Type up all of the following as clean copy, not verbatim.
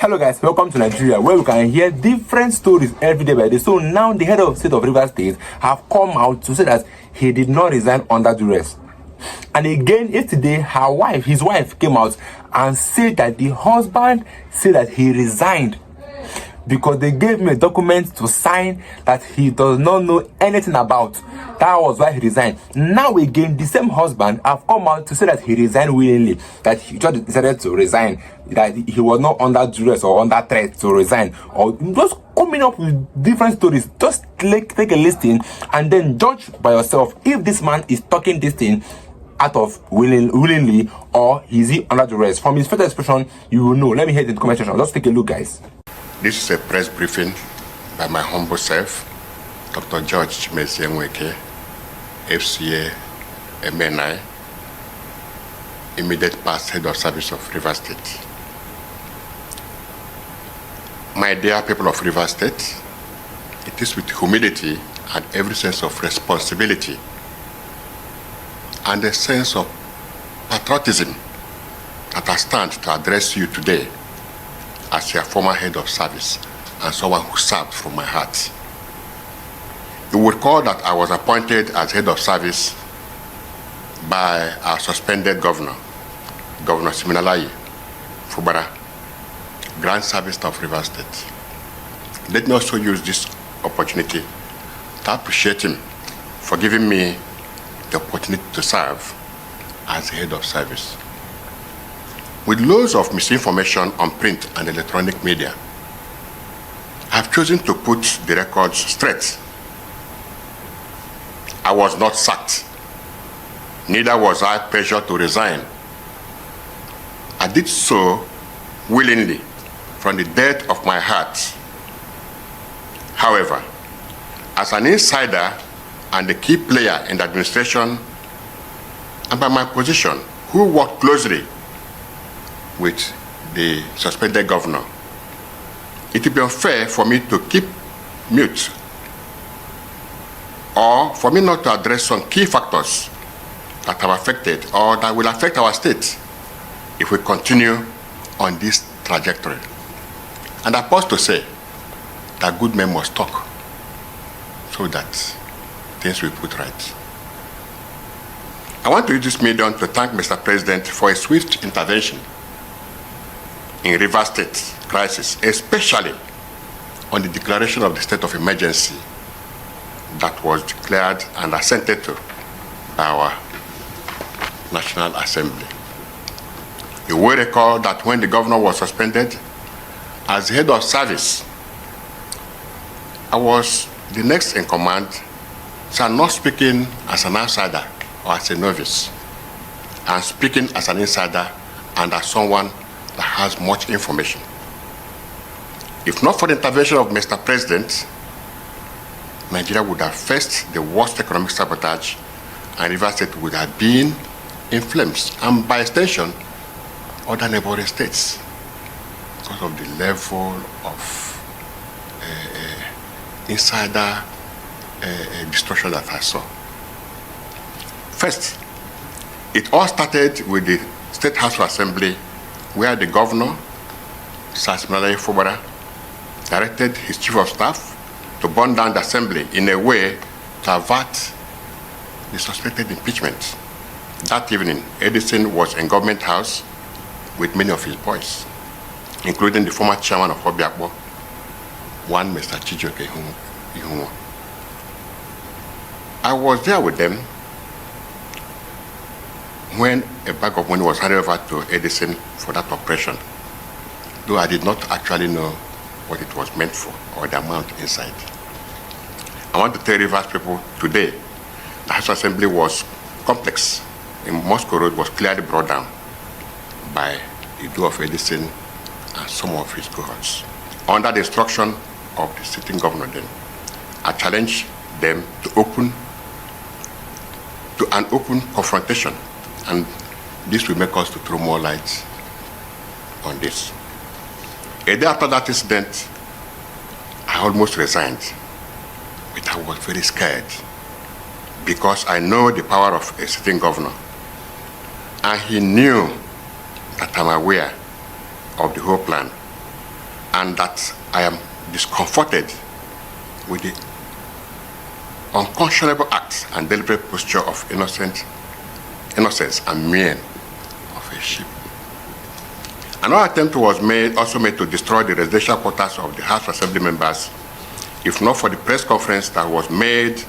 Hello guys, welcome to Nigeria, where we can hear different stories every day by day. So now the head of state of Rivers State have come out to say that he did not resign under duress. And again yesterday, his wife came out and said that the husband said that he resigned because they gave him a document to sign that he does not know anything about. That was why he resigned. Now again, the same husband have come out to say that he resigned willingly, that he just decided to resign, that he was not under duress or under threat to resign, or just coming up with different stories. Just take a listen and then judge by yourself if this man is talking this thing out of willingly or is he under duress. From his first expression, you will know. Let me hear it in the comment section. Just take a look, guys. This is a press briefing by my humble self, Dr. George Chimezie, FCA, MNI, immediate past head of service of Rivers State. My dear people of Rivers State, it is with humility and every sense of responsibility and a sense of patriotism that I stand to address you today as your former head of service and someone who served from my heart. You will recall that I was appointed as head of service by our suspended governor, Governor Siminalayi Fubara, Grand Service of Rivers State. Let me also use this opportunity to appreciate him for giving me the opportunity to serve as head of service. With loads of misinformation on print and electronic media, I've chosen to put the records straight. I was not sacked. Neither was I pressured to resign. I did so willingly from the depth of my heart. However, as an insider and a key player in the administration, and by my position, who worked closely with the suspended governor, it would be unfair for me to keep mute or for me not to address some key factors that have affected or that will affect our state if we continue on this trajectory. And I pause to say that good men must talk so that things will be put right. I want to use this medium to thank Mr. President for a swift intervention in Rivers State crisis, especially on the declaration of the state of emergency that was declared and assented to by our National Assembly. You will recall that when the governor was suspended, as head of service, I was the next in command, so I'm not speaking as an outsider or as a novice. I'm speaking as an insider and as someone that has much information. If not for the intervention of Mr. President, Nigeria would have faced the worst economic sabotage and Rivers State would have been in flames, and by extension, other neighboring states, because of the level of insider destruction that I saw. First, it all started with the State House of Assembly, where the governor, Sir Siminalayi Fubara, directed his chief of staff to burn down the assembly in a way to avert the suspected impeachment. That evening, Edison was in Government House with many of his boys, including the former chairman of Obiakpo, one Mr. Chijioke Ihunwo. I was there with them when a bag of money was handed over to Edison for that operation, though I did not actually know what it was meant for or the amount inside. I want to tell Rivers people today, the House Assembly was complex. In Moscow Road was clearly brought down by the do of Edison and some of his cohorts. Under the instruction of the sitting governor then, I challenged them to an open confrontation, and this will make us to throw more light on this. A day after that incident, I almost resigned, but I was very scared because I know the power of a sitting governor, and he knew that I'm aware of the whole plan and that I am discomforted with the unconscionable acts and deliberate posture of innocence and mien of a sheep. Another attempt was also made to destroy the residential quarters of the House Assembly members, if not for the press conference that was made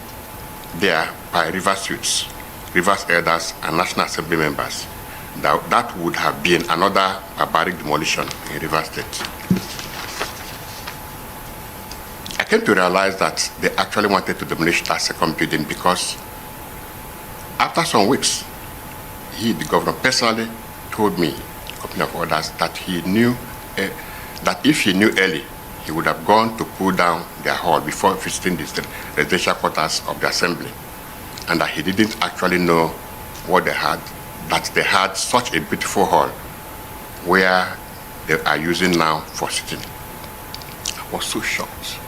there by Rivers youths, Rivers elders, and National Assembly members. That would have been another barbaric demolition in Rivers State. I came to realize that they actually wanted to demolish that second building because after some weeks, the governor personally told me, a couple of others, that he knew that if he knew early, he would have gone to pull down their hall before visiting the residential quarters of the assembly, and that he didn't actually know what they had, that they had such a beautiful hall where they are using now for sitting. I was so shocked,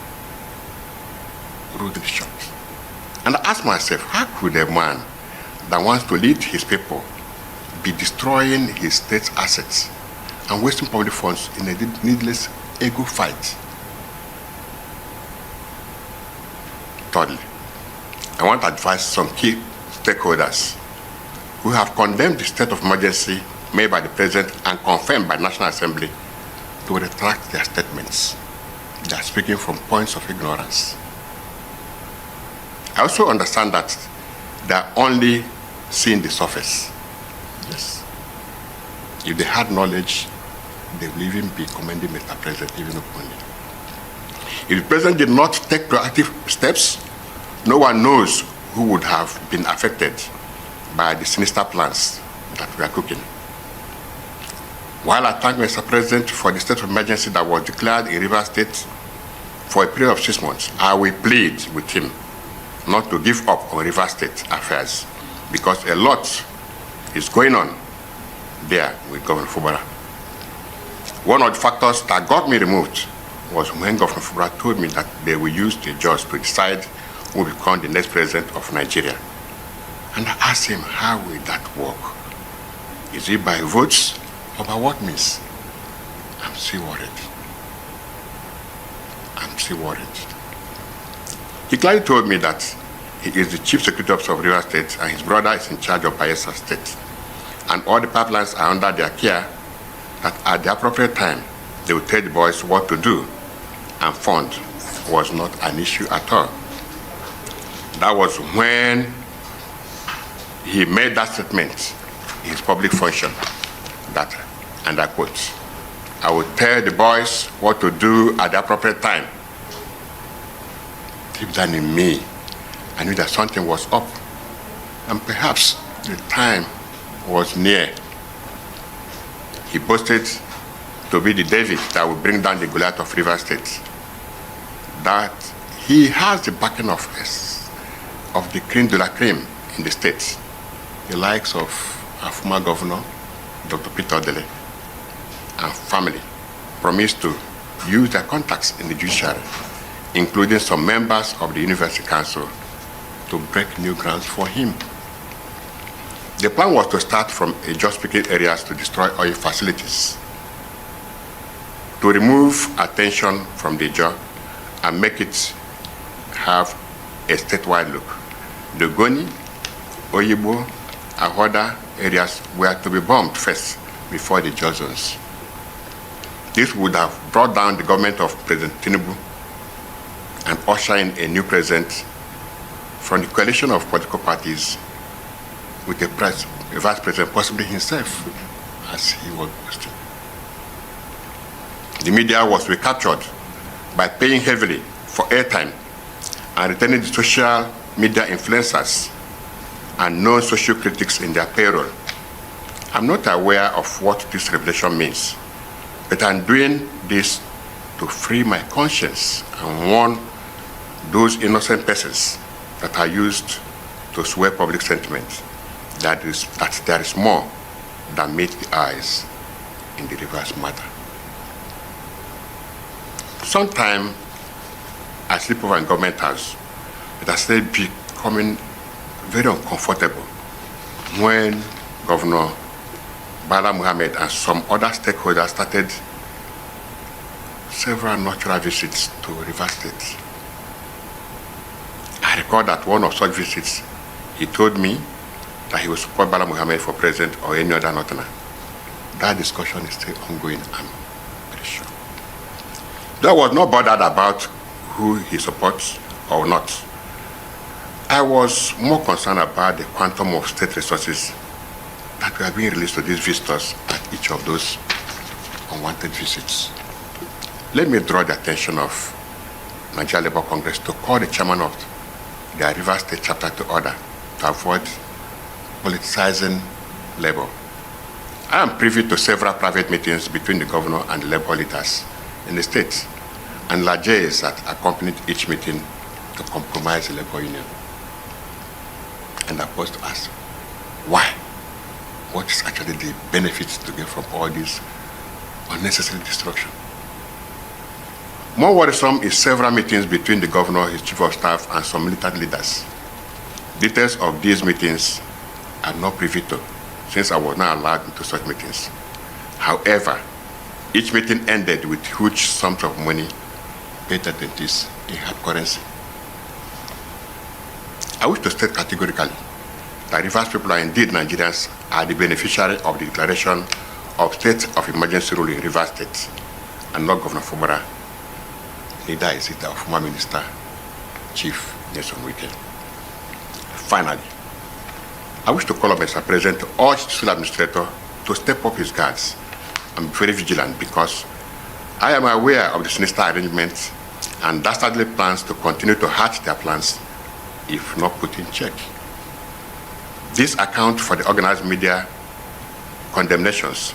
really shocked. And I asked myself, how could a man that wants to lead his people be destroying his state's assets and wasting public funds in a needless ego fight? Thirdly, I want to advise some key stakeholders who have condemned the state of emergency made by the President and confirmed by National Assembly to retract their statements. They are speaking from points of ignorance. I also understand that they are only seeing the surface. Yes. If they had knowledge, they will even be commending Mr. President even openly. If the President did not take proactive steps, no one knows who would have been affected by the sinister plans that we are cooking. While I thank Mr. President for the state of emergency that was declared in Rivers State for a period of 6 months, I will plead with him not to give up on Rivers State affairs, because a lot is going on there with Governor Fubara. One of the factors that got me removed was when Governor Fubara told me that they will use the judge to decide who will become the next president of Nigeria. And I asked him, how will that work? Is it by votes or by what means? I'm still worried. I'm still worried. He clearly told me that he is the chief security officer of Rivers State and his brother is in charge of Bayelsa State. And all the pipelines are under their care, that at the appropriate time, they will tell the boys what to do, and fund was not an issue at all. That was when he made that statement in his public function, that, and I quote, I will tell the boys what to do at the appropriate time. Deep down in me, I knew that something was up, and perhaps the time was near. He boasted to be the David that will bring down the Goliath of Rivers State. That he has the backing of the creme de la creme in the state, the likes of our former governor, Dr. Peter Odele, and family promised to use their contacts in the judiciary, including some members of the University Council, to break new grounds for him. The plan was to start from just-speaking areas to destroy oil facilities, to remove attention from the job and make it have a statewide look. The Goni, Oyibo, and other areas were to be bombed first before the Johnsons. This would have brought down the government of President Tinubu and usher in a new president from the coalition of political parties with a vice president, possibly himself, as he was boasting. The media was recaptured by paying heavily for airtime and retaining the social media influencers and known social critics in their payroll. I'm not aware of what this revelation means, but I'm doing this to free my conscience and warn those innocent persons that are used to sway public sentiment that there is more than meets the eyes in the Rivers matter. Sometime I sleep over in government house, but I started becoming very uncomfortable when Governor Bala Muhammad and some other stakeholders started several nocturnal visits to Rivers State. I recall that one of such visits, he told me that he would support Bala Muhammad for president or any other northerner. That discussion is still ongoing, I'm pretty sure. Though I was not bothered about who he supports or not, I was more concerned about the quantum of state resources that were being released to these visitors at each of those unwanted visits. Let me draw the attention of Nigeria Labour Congress to call the chairman of the Rivers State chapter to order to avoid politicizing labor. I am privy to several private meetings between the governor and the labor leaders in the state, and largesse that accompanied each meeting to compromise the labor union. And I was to ask, why? What is actually the benefits to get from all this unnecessary destruction? More worrisome is several meetings between the governor, his chief of staff, and some militant leaders. Details of these meetings are not privy to, since I was not allowed into such meetings. However, each meeting ended with huge sums of money paid attendees in hard currency. I wish to state categorically that Rivers people are indeed Nigerians, are the beneficiary of the declaration of state of emergency rule in Rivers State, and not Governor Fubara. Neither is it our former minister, Chief Nelson Wike. Finally, I wish to call on Mr. President to urge the school administrator to step up his guards and be very vigilant, because I am aware of the sinister arrangements and dastardly plans to continue to hatch their plans if not put in check. This accounts for the organized media condemnations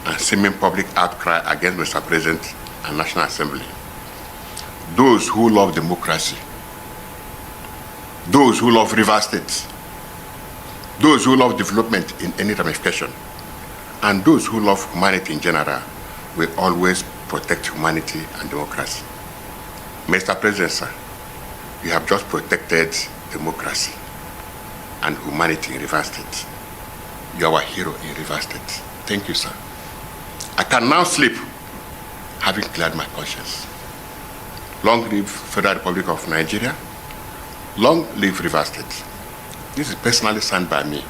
and seeming public outcry against Mr. President and National Assembly. Those who love democracy, those who love Rivers State, those who love development in any ramification, and those who love humanity in general will always protect humanity and democracy. Mr. President, sir, you have just protected democracy and humanity in Rivers State. You are our hero in Rivers State. Thank you, sir. I can now sleep having cleared my conscience. Long live Federal Republic of Nigeria. Long live Rivers State. This is personally signed by me,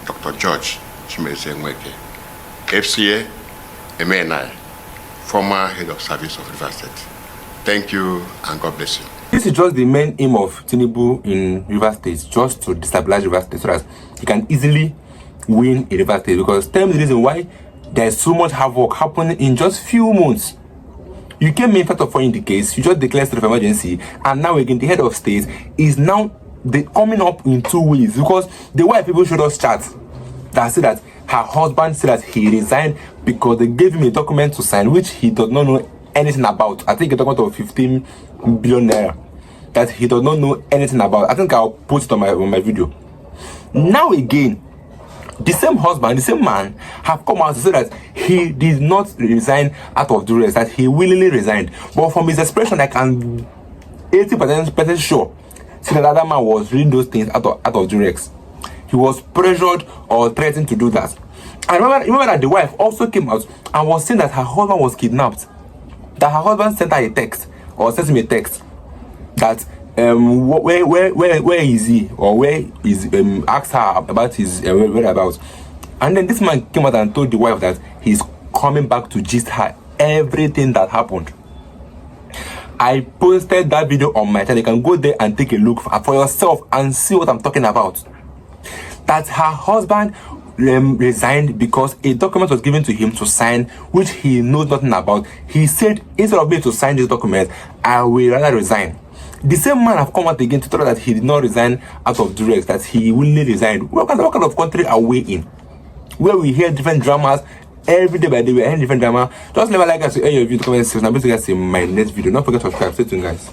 Dr. George Chimeze Nweke, FCA, MNI, former head of service of Rivers State. Thank you and God bless you. This is just the main aim of Tinubu in Rivers State, just to destabilize Rivers State so that he can easily win in Rivers State. Because tell me the reason why there's so much havoc happening in just few months. You came in part of in the case, you just declared state of emergency, and now again the head of state is now coming up in 2 ways, because the way people showed us chat that said that her husband said that he resigned because they gave him a document to sign which he does not know anything about. I think a document of 15 billion naira that he does not know anything about. I think I'll post it on my video. Now again, the same husband, the same man have come out to say that he did not resign out of duress, that he willingly resigned. But from his expression, I can 80% sure see that other man was reading those things out of duress. He was pressured or threatened to do that. And remember that the wife also came out and was saying that her husband was kidnapped. That her husband sent her a text, or sent him a text, that where is he, or where is asked her about his whereabouts. And then this man came out and told the wife that he's coming back to gist her everything that happened. I posted that video on my channel. You can go there and take a look for yourself and see what I'm talking about. That her husband resigned because a document was given to him to sign which he knows nothing about. He said, instead of me to sign this document, I will rather resign. The same man have come out again to tell us that he did not resign out of duress, that he willingly resigned. What kind of country are we in, where we hear different dramas every day by day? We hear different drama. Just never like us to hear your view, comment section. I'm going to see my next video. Don't forget to subscribe. Stay tuned, guys.